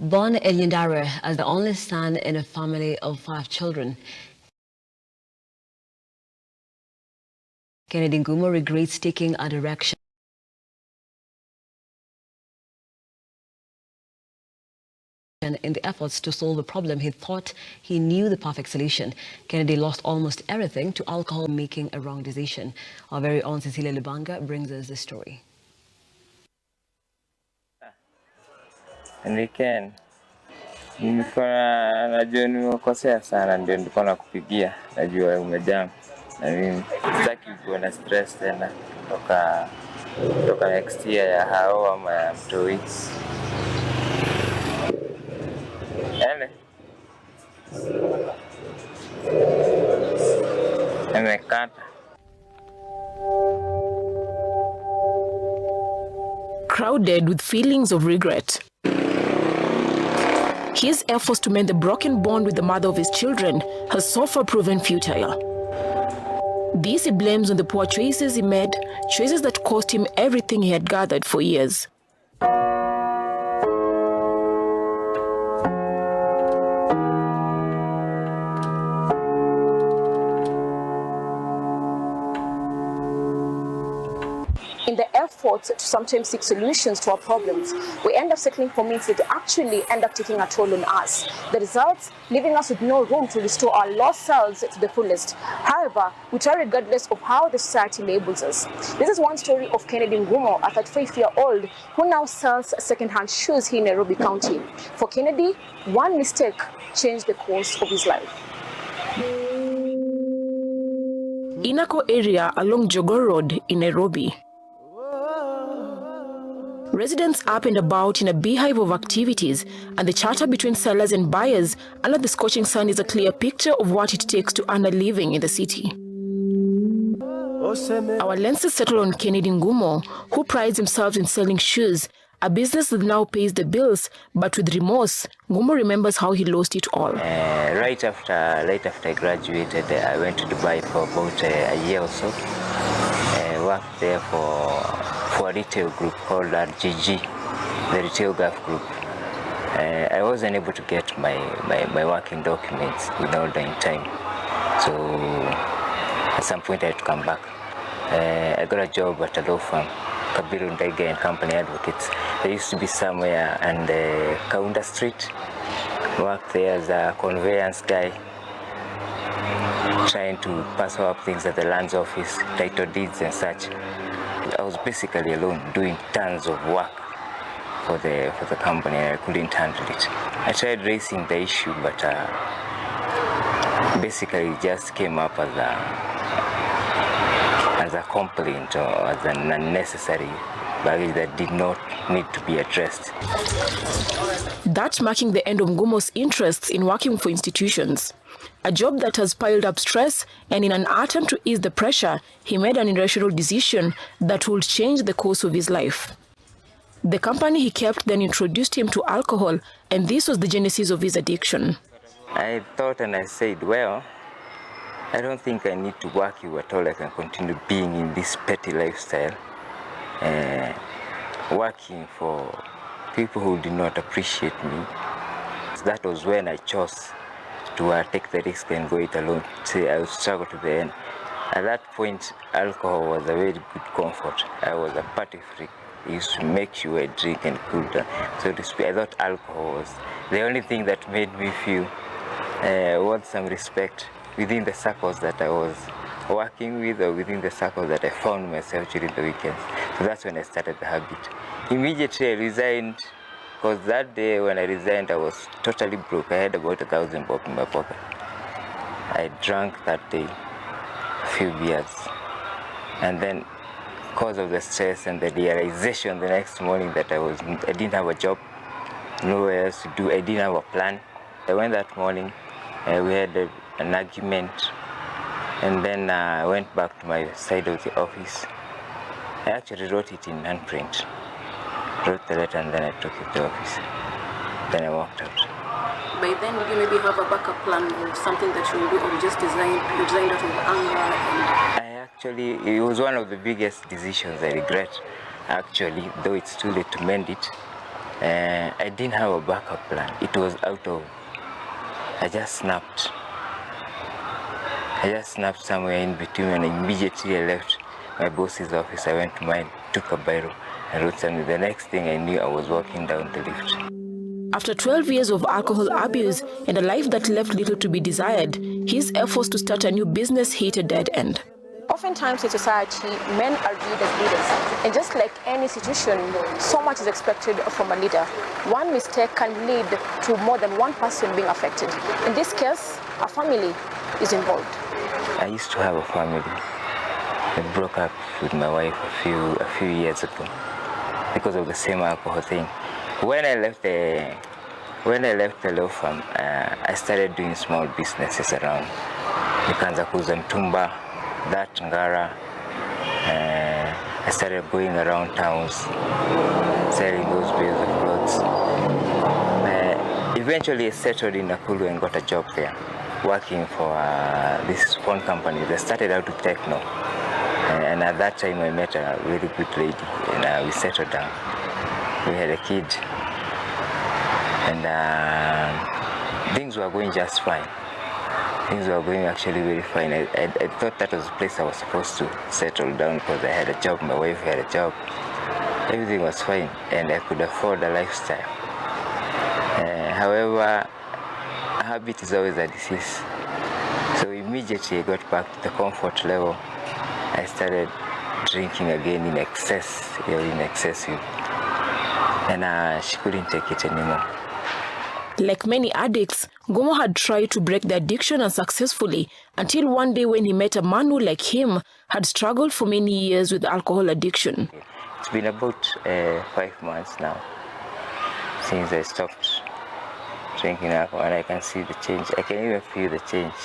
Born in Nyandarua as the only son in a family of 5 children, Kennedy Ngumo regrets taking a direction in the efforts to solve a problem he thought he knew the perfect solution. Kennedy lost almost everything to alcohol, making a wrong decision. Our very own Cecilia Lubanga brings us the story. And we can. Najua nimekosea sana, ndio nilikuwa nakupigia. Najua umejam. Na mimi sitaki kuwa na stress tena kutoka next year ya hao ama ya mtoi. Nimekata. Crowded with feelings of regret. His efforts to mend the broken bond with the mother of his children has so far proven futile. This he blames on the poor choices he made, choices that cost him everything he had gathered for years. In the efforts to sometimes seek solutions to our problems, we end up settling for means that actually end up taking a toll on us. The results, leaving us with no room to restore our lost selves to the fullest. However, we try regardless of how the society labels us. This is one story of Kennedy Ngumo, a 35-year-old who now sells second-hand shoes here in Nairobi County. For Kennedy, one mistake changed the course of his life. Inako area along Jogoo Road in Nairobi. Residents up and about in a beehive of activities, and the chatter between sellers and buyers under the scorching sun is a clear picture of what it takes to earn a living in the city. Our lenses settle on Kennedy Ngumo, who prides himself in selling shoes, a business that now pays the bills, but with remorse, Ngumo remembers how he lost it all. Right after I graduated, I went to Dubai for about a year or so. I worked there for a retail group called RGG, the Retail Gulf Group. I wasn't able to get my working documents in order in time. So at some point I had to come back. I got a job at a law firm, Kabiru Ndege and Company Advocates. They used to be somewhere on the Kaunda Street. Worked there as a conveyance guy, trying to pass up things at the lands office, title deeds and such. I was basically alone doing tons of work for the company. I couldn't handle it. I tried raising the issue, but basically it just came up as a complaint or as an unnecessary baggage that did not need to be addressed. That marking the end of Ngumo's interests in working for institutions. A job that has piled up stress, and in an attempt to ease the pressure, he made an irrational decision that would change the course of his life. The company he kept then introduced him to alcohol, and this was the genesis of his addiction. I thought and I said, well, I don't think I need to work here at all. I can continue being in this petty lifestyle, working for people who did not appreciate me. So that was when I chose to take the risk and go it alone. Say I would struggle to the end. At that point, alcohol was a very good comfort. I was a party freak. It used to make you a drink and cool down. So to speak, I thought alcohol was the only thing that made me feel want some respect within the circles that I was working with, or within the circles that I found myself during the weekends. So that's when I started the habit. Immediately I resigned, because that day when I resigned, I was totally broke. I had about 1,000 bob in my pocket. I drank that day a few beers. And then, because of the stress and the realization the next morning that I didn't have a job, nowhere else to do, I didn't have a plan. I went that morning, we had an argument, and then I went back to my side of the office. I actually wrote it in handprint. Wrote the letter and then I took it to the office. Then I walked out. By then, did you maybe have a backup plan or something that you will do, or you just resigned out of anger? It was one of the biggest decisions I regret, actually, though it's too late to mend it. I didn't have a backup plan. It was I just snapped. Somewhere in between, and immediately I left my boss's office. I went to mine, took a biro, and wrote something. The next thing I knew, I was walking down the lift. After 12 years of alcohol abuse and a life that left little to be desired, his efforts to start a new business hit a dead end. Oftentimes in society, men are viewed as leaders. And just like any institution, so much is expected from a leader. One mistake can lead to more than one person being affected. In this case, a family is involved. I used to have a family. I broke up with my wife a few years ago because of the same alcohol thing. When I left the law firm, I started doing small businesses around. Nikaanza kuuza mtumba, that ngara. I started going around towns, selling those bales of clothes. Eventually I settled in Nakuru and got a job there, working for this phone company. They started out with techno. And at that time I met a really good lady, and we settled down. We had a kid, and things were going just fine. Things were going actually very fine. I thought that was the place I was supposed to settle down because I had a job, my wife had a job. Everything was fine, and I could afford a lifestyle. However, a habit is always a disease. So immediately I got back to the comfort level. I started drinking again in excessive. And she couldn't take it anymore. Like many addicts, Ngumo had tried to break the addiction unsuccessfully until one day when he met a man who, like him, had struggled for many years with alcohol addiction. It's been about 5 months now since I stopped drinking alcohol, and I can see the change. I can even feel the change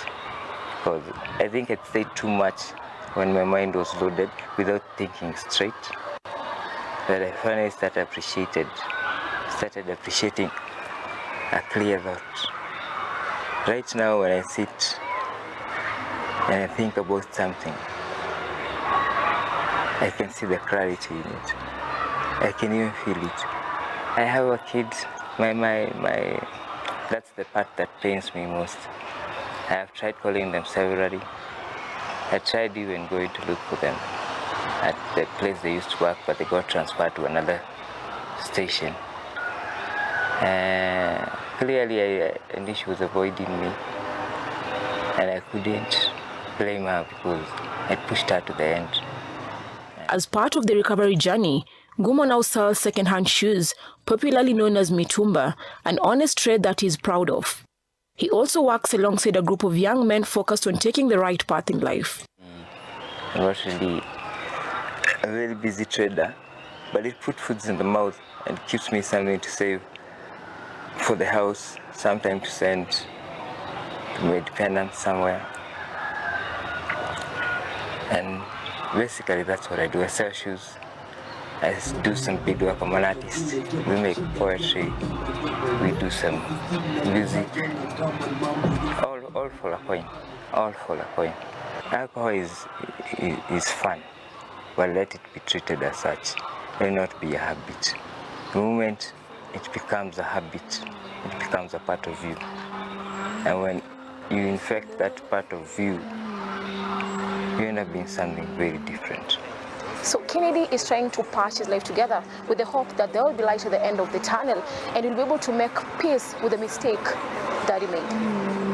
because I think I stayed too much when my mind was loaded without thinking straight. That I finally started appreciating a clear thought. Right now when I sit and I think about something, I can see the clarity in it. I can even feel it. I have a kid. That's the part that pains me most. I have tried calling them severally. I tried even going to look for them at the place they used to work, but they got transferred to another station. Clearly, I knew she was avoiding me, and I couldn't blame her because I pushed her to the end. As part of the recovery journey, Ngumo now sells second-hand shoes, popularly known as mitumba, an honest trade that he's proud of. He also works alongside a group of young men focused on taking the right path in life. I'm not really a very busy trader, but it puts food in the mouth and keeps me something to save for the house, sometimes to send to my dependents somewhere. And basically that's what I do. I sell shoes. I do some big work. I'm an artist. We make poetry. We do some music. All for a coin. All for a coin. Alcohol is fun, but let it be treated as such. Let not be a habit. The moment it becomes a habit, it becomes a part of you. And when you infect that part of you, you end up being something very different. So Kennedy is trying to patch his life together with the hope that there will be light at the end of the tunnel and he'll be able to make peace with the mistake that he made.